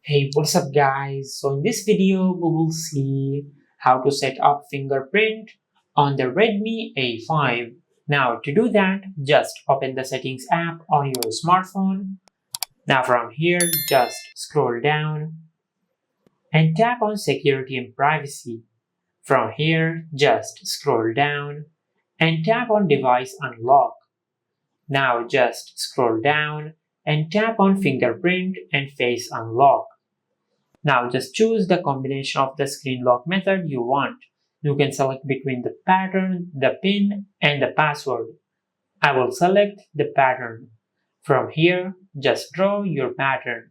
Hey, what's up guys? So in this video, we will see how to set up fingerprint on the Redmi A5. Now to do that, just open the settings app on your smartphone. Now from here, just scroll down and tap on security and privacy. From here, just scroll down and tap on device unlock. Now just scroll down and tap on fingerprint and face unlock. Now just choose the combination of the screen lock method you want. You can select between the pattern, the pin, and the password. I will select the pattern. From here, just draw your pattern.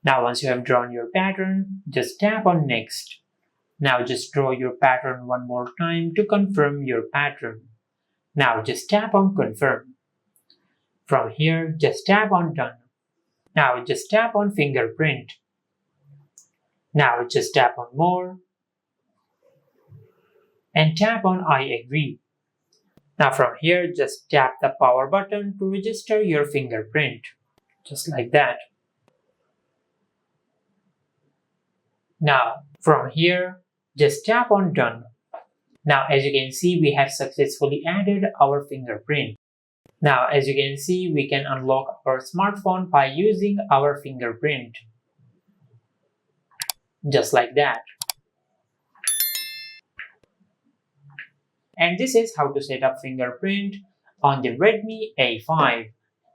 Now once you have drawn your pattern, just tap on next. Now just draw your pattern one more time to confirm your pattern. Now just tap on confirm. From here, just tap on done. Now just tap on fingerprint. Now just tap on more and tap on I agree. Now from here, just tap the power button to register your fingerprint, just like that. Now from here, just tap on done. Now as you can see, we have successfully added our fingerprint. Now as you can see, we can unlock our smartphone by using our fingerprint, just like that. And this is how to set up fingerprint on the Redmi A5.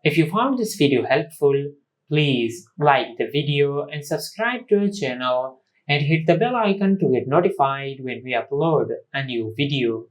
If you found this video helpful, please like the video and subscribe to our channel and hit the bell icon to get notified when we upload a new video.